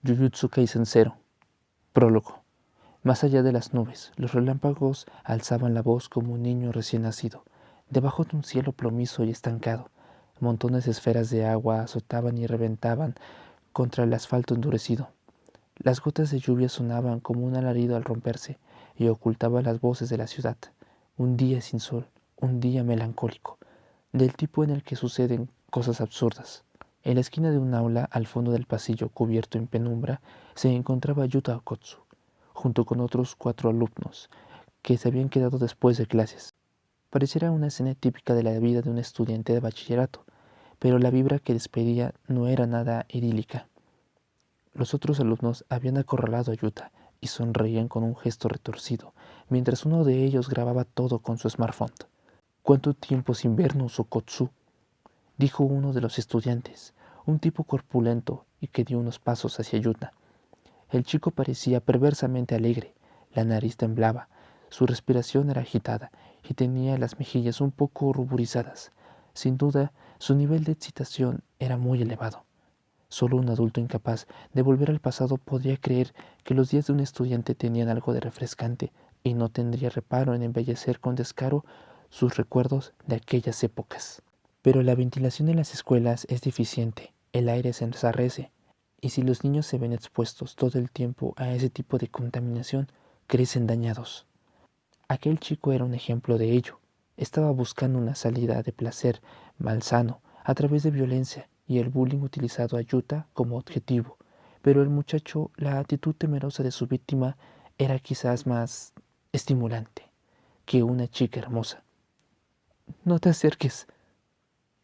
Jujutsu Kaisen 0. Prólogo. Más allá de las nubes, los relámpagos alzaban la voz como un niño recién nacido. Debajo de un cielo plomizo y estancado, montones de esferas de agua azotaban y reventaban contra el asfalto endurecido. Las gotas de lluvia sonaban como un alarido al romperse y ocultaban las voces de la ciudad. Un día sin sol, un día melancólico, del tipo en el que suceden cosas absurdas. En la esquina de un aula, al fondo del pasillo cubierto en penumbra, se encontraba Yuta Okkotsu, junto con otros 4 alumnos, que se habían quedado después de clases. Pareciera una escena típica de la vida de un estudiante de bachillerato, pero la vibra que despedía no era nada idílica. Los otros alumnos habían acorralado a Yuta y sonreían con un gesto retorcido, mientras uno de ellos grababa todo con su smartphone. «¿Cuánto tiempo sin vernos, Okkotsu?», dijo uno de los estudiantes, un tipo corpulento y que dio unos pasos hacia Yuta. El chico parecía perversamente alegre, la nariz temblaba, su respiración era agitada y tenía las mejillas un poco ruborizadas. Sin duda, su nivel de excitación era muy elevado. Solo un adulto incapaz de volver al pasado podría creer que los días de un estudiante tenían algo de refrescante y no tendría reparo en embellecer con descaro sus recuerdos de aquellas épocas. Pero la ventilación en las escuelas es deficiente, el aire se ensarrece, y si los niños se ven expuestos todo el tiempo a ese tipo de contaminación, crecen dañados. Aquel chico era un ejemplo de ello. Estaba buscando una salida de placer malsano a través de violencia y el bullying utilizado a Yuta como objetivo. Pero el muchacho, la actitud temerosa de su víctima era quizás más estimulante que una chica hermosa. «No te acerques».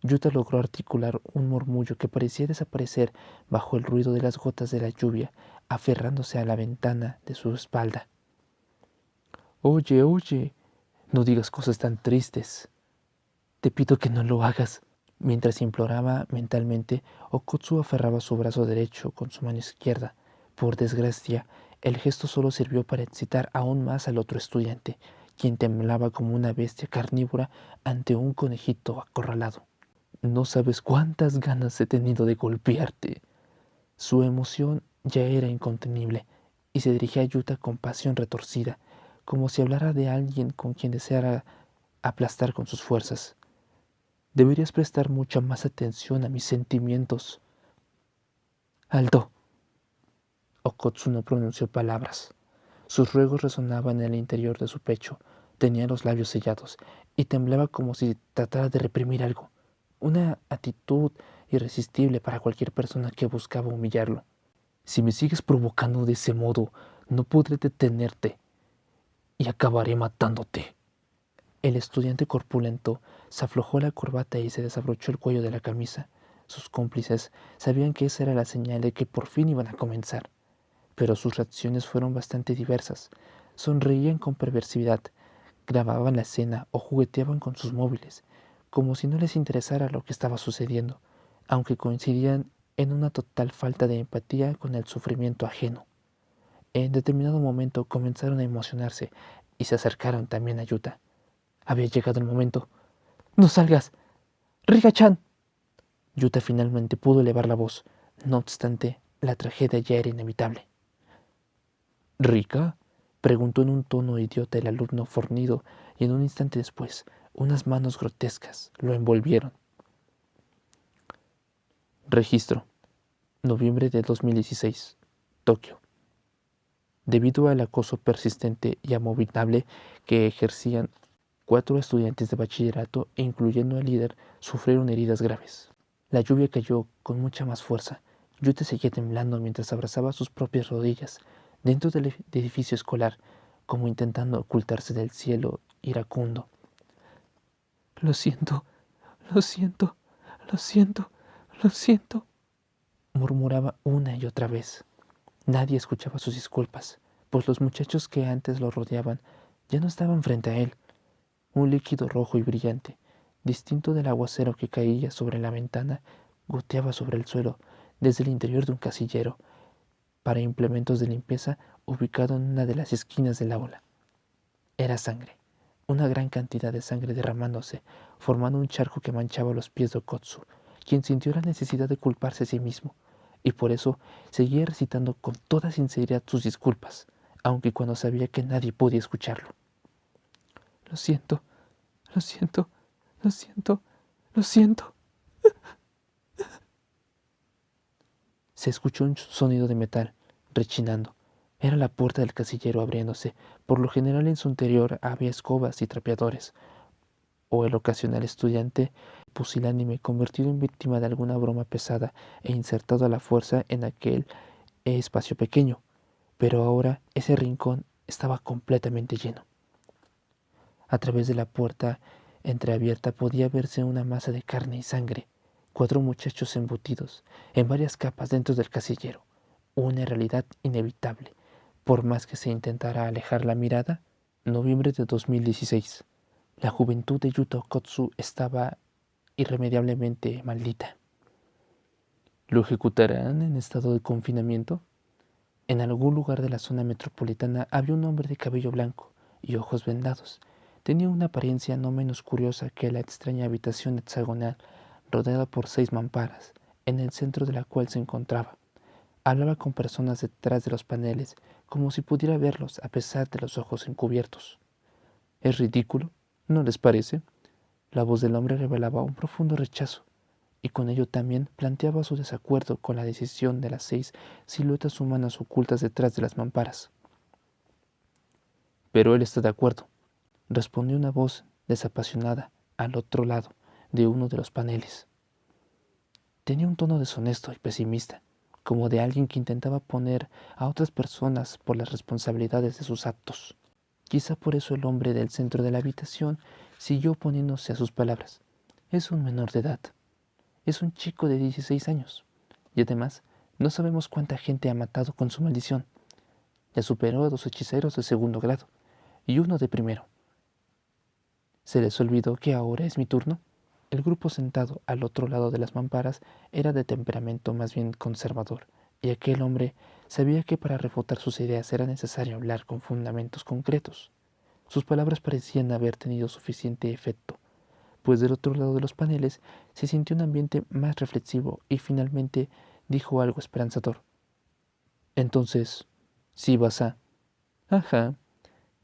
Yuta logró articular un murmullo que parecía desaparecer bajo el ruido de las gotas de la lluvia, aferrándose a la ventana de su espalda. «Oye, no digas cosas tan tristes. Te pido que no lo hagas». Mientras imploraba mentalmente, Okkotsu aferraba su brazo derecho con su mano izquierda. Por desgracia, el gesto solo sirvió para excitar aún más al otro estudiante, quien temblaba como una bestia carnívora ante un conejito acorralado. «No sabes cuántas ganas he tenido de golpearte». Su emoción ya era incontenible y se dirigía a Yuta con pasión retorcida, como si hablara de alguien con quien deseara aplastar con sus fuerzas. «Deberías prestar mucha más atención a mis sentimientos». «¡Alto!». Okkotsu no pronunció palabras. Sus ruegos resonaban en el interior de su pecho, tenía los labios sellados y temblaba como si tratara de reprimir algo. Una actitud irresistible para cualquier persona que buscaba humillarlo. «Si me sigues provocando de ese modo, no podré detenerte y acabaré matándote». El estudiante corpulento se aflojó la corbata y se desabrochó el cuello de la camisa. Sus cómplices sabían que esa era la señal de que por fin iban a comenzar, pero sus reacciones fueron bastante diversas. Sonreían con perversidad, grababan la escena o jugueteaban con sus móviles, como si no les interesara lo que estaba sucediendo, aunque coincidían en una total falta de empatía con el sufrimiento ajeno. En determinado momento comenzaron a emocionarse y se acercaron también a Yuta. Había llegado el momento. «¡No salgas! ¡Rika-chan!». Yuta finalmente pudo elevar la voz. No obstante, la tragedia ya era inevitable. «¿Rika?», preguntó en un tono idiota el alumno fornido, y en un instante después, unas manos grotescas lo envolvieron. Registro. Noviembre de 2016. Tokio. Debido al acoso persistente y abominable que ejercían 4 estudiantes de bachillerato, incluyendo al líder, sufrieron heridas graves. La lluvia cayó con mucha más fuerza. Yuta seguía temblando mientras abrazaba sus propias rodillas dentro del edificio escolar, como intentando ocultarse del cielo iracundo. «Lo siento, lo siento, lo siento, lo siento», murmuraba una y otra vez. Nadie escuchaba sus disculpas, pues los muchachos que antes lo rodeaban ya no estaban frente a él. Un líquido rojo y brillante, distinto del aguacero que caía sobre la ventana, goteaba sobre el suelo desde el interior de un casillero para implementos de limpieza ubicado en una de las esquinas del aula. Era sangre, una gran cantidad de sangre derramándose, formando un charco que manchaba los pies de Okkotsu, quien sintió la necesidad de culparse a sí mismo. y por eso seguía recitando con toda sinceridad sus disculpas, aunque cuando sabía que nadie podía escucharlo. Lo siento, lo siento, lo siento, lo siento. Se escuchó un sonido de metal, rechinando. Era la puerta del casillero abriéndose. Por lo general en su interior había escobas y trapeadores, o el ocasional estudiante pusilánime convertido en víctima de alguna broma pesada e insertado a la fuerza en aquel espacio pequeño. Pero ahora ese rincón estaba completamente lleno. A través de la puerta entreabierta podía verse una masa de carne y sangre, 4 muchachos embutidos en varias capas dentro del casillero, una realidad inevitable, por más que se intentara alejar la mirada. Noviembre de 2016. La juventud de Yuta Okkotsu estaba irremediablemente maldita. ¿Lo ejecutarán en estado de confinamiento? En algún lugar de la zona metropolitana había un hombre de cabello blanco y ojos vendados. Tenía una apariencia no menos curiosa que la extraña habitación hexagonal rodeada por 6 mamparas, en el centro de la cual se encontraba. Hablaba con personas detrás de los paneles, como si pudiera verlos a pesar de los ojos encubiertos. ¿Es ridículo? ¿No les parece? La voz del hombre revelaba un profundo rechazo, y con ello también planteaba su desacuerdo con la decisión de las 6 siluetas humanas ocultas detrás de las mamparas. Pero él está de acuerdo, respondió una voz desapasionada al otro lado de uno de los paneles. Tenía un tono deshonesto y pesimista, como de alguien que intentaba poner a otras personas por las responsabilidades de sus actos. Quizá por eso el hombre del centro de la habitación siguió oponiéndose a sus palabras. Es un menor de edad. Es un chico de 16 años. Y además, no sabemos cuánta gente ha matado con su maldición. Ya superó a 2 hechiceros de 2º grado y uno de 1º. ¿Se les olvidó que ahora es mi turno? El grupo sentado al otro lado de las mamparas era de temperamento más bien conservador, y aquel hombre sabía que para refutar sus ideas era necesario hablar con fundamentos concretos. Sus palabras parecían haber tenido suficiente efecto, pues del otro lado de los paneles se sintió un ambiente más reflexivo y finalmente dijo algo esperanzador. Entonces, si vas a... Ajá,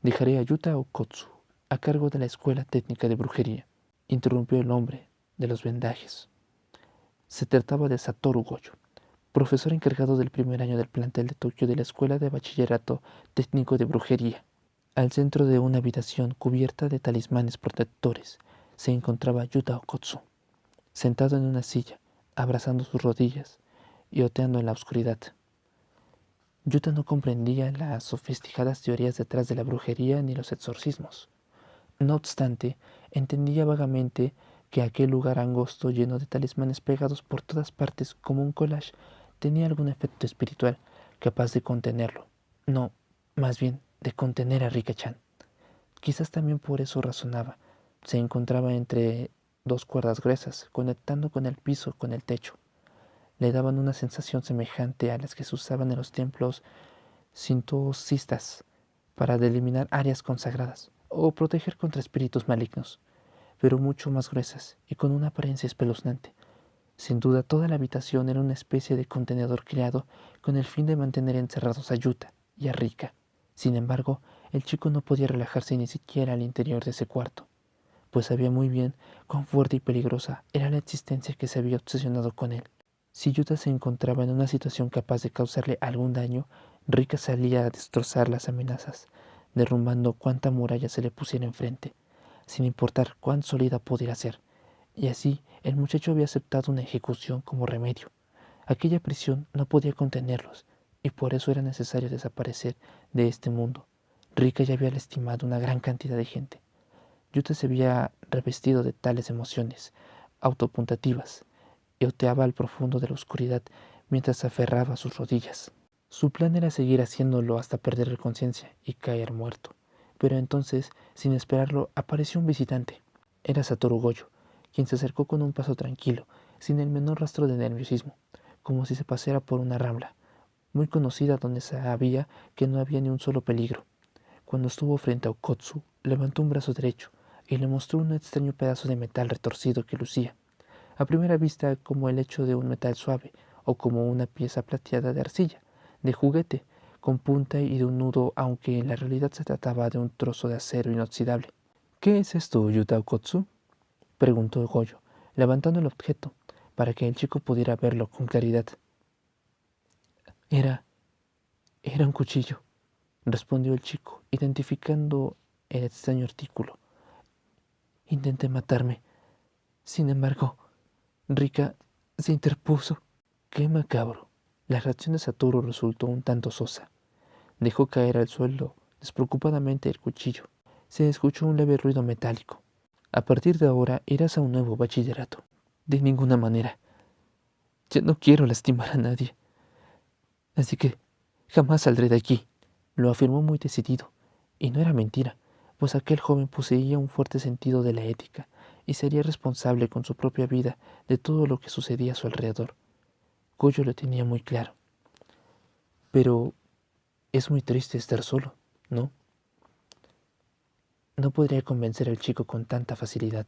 dejaré a Yuta Okkotsu a cargo de la Escuela Técnica de Brujería, interrumpió el hombre de los vendajes. Se trataba de Satoru Goyo, profesor encargado del primer año del plantel de Tokio de la Escuela de Bachillerato Técnico de Brujería. Al centro de una habitación cubierta de talismanes protectores se encontraba Yuta Okkotsu, sentado en una silla, abrazando sus rodillas y oteando en la oscuridad. Yuta no comprendía las sofisticadas teorías detrás de la brujería ni los exorcismos. No obstante, entendía vagamente que aquel lugar angosto lleno de talismanes pegados por todas partes como un collage tenía algún efecto espiritual capaz de contenerlo. No, más bien, de contener a Rika-chan. Quizás también por eso razonaba. Se encontraba entre 2 cuerdas gruesas, conectando con el piso con el techo. Le daban una sensación semejante a las que se usaban en los templos sintoístas para delimitar áreas consagradas o proteger contra espíritus malignos, pero mucho más gruesas y con una apariencia espeluznante. Sin duda toda la habitación era una especie de contenedor creado con el fin de mantener encerrados a Yuta y a Rika. Sin embargo, el chico no podía relajarse ni siquiera al interior de ese cuarto, pues sabía muy bien cuán fuerte y peligrosa era la existencia que se había obsesionado con él. Si Yuta se encontraba en una situación capaz de causarle algún daño, Rika salía a destrozar las amenazas, derrumbando cuanta muralla se le pusiera enfrente, sin importar cuán sólida pudiera ser. Y así el muchacho había aceptado una ejecución como remedio. Aquella prisión no podía contenerlos, y por eso era necesario desaparecer de este mundo. Rika ya había lastimado una gran cantidad de gente. Yuta se había revestido de tales emociones autopuntativas y oteaba al profundo de la oscuridad mientras se aferraba a sus rodillas. Su plan era seguir haciéndolo hasta perder la conciencia y caer muerto. Pero entonces, sin esperarlo, apareció un visitante. Era Satoru Goyo, quien se acercó con un paso tranquilo, sin el menor rastro de nerviosismo, como si se paseara por una rambla, muy conocida donde sabía que no había ni un solo peligro. Cuando estuvo frente a Okkotsu, levantó un brazo derecho y le mostró un extraño pedazo de metal retorcido que lucía, a primera vista como el hecho de un metal suave o como una pieza plateada de arcilla, de juguete, con punta y de un nudo, aunque en la realidad se trataba de un trozo de acero inoxidable. ¿Qué es esto, Yuta Okotsu?, preguntó Goyo, levantando el objeto para que el chico pudiera verlo con claridad. Era un cuchillo, respondió el chico, identificando el extraño artículo. Intenté matarme. Sin embargo, Rika se interpuso. ¡Qué macabro! La reacción de Satoru resultó un tanto sosa. Dejó caer al suelo despreocupadamente el cuchillo. Se escuchó un leve ruido metálico. A partir de ahora irás a un nuevo bachillerato. De ninguna manera. Ya no quiero lastimar a nadie. Así que jamás saldré de aquí, lo afirmó muy decidido. Y no era mentira, pues aquel joven poseía un fuerte sentido de la ética y sería responsable con su propia vida de todo lo que sucedía a su alrededor. Goyo lo tenía muy claro. Pero es muy triste estar solo, ¿no? No podría convencer al chico con tanta facilidad.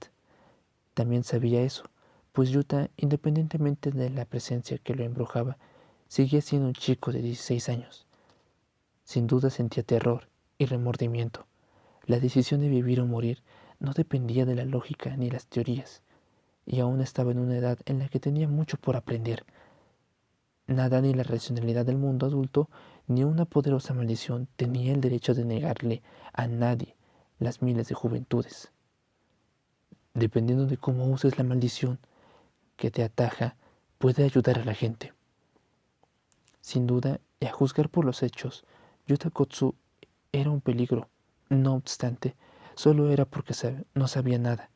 También sabía eso, pues Yuta, independientemente de la presencia que lo embrujaba, seguía siendo un chico de 16 años. Sin duda sentía terror y remordimiento. La decisión de vivir o morir no dependía de la lógica ni las teorías, y aún estaba en una edad en la que tenía mucho por aprender. Nada, ni la racionalidad del mundo adulto, ni una poderosa maldición tenía el derecho de negarle a nadie las miles de juventudes. Dependiendo de cómo uses la maldición que te ataja, puede ayudar a la gente. Sin duda, y a juzgar por los hechos, Yuta Kotsu era un peligro. No obstante, solo era porque no sabía nada,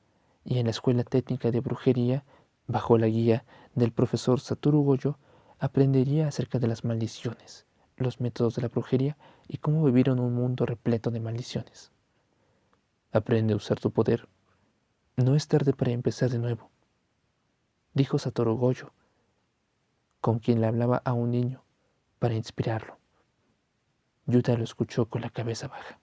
y en la escuela técnica de brujería, bajo la guía del profesor Satoru Gojo, aprendería acerca de las maldiciones, los métodos de la brujería y cómo vivir en un mundo repleto de maldiciones. Aprende a usar tu poder. No es tarde para empezar de nuevo, dijo Satoru Gojo, con quien le hablaba a un niño, para inspirarlo. Yuta lo escuchó con la cabeza baja.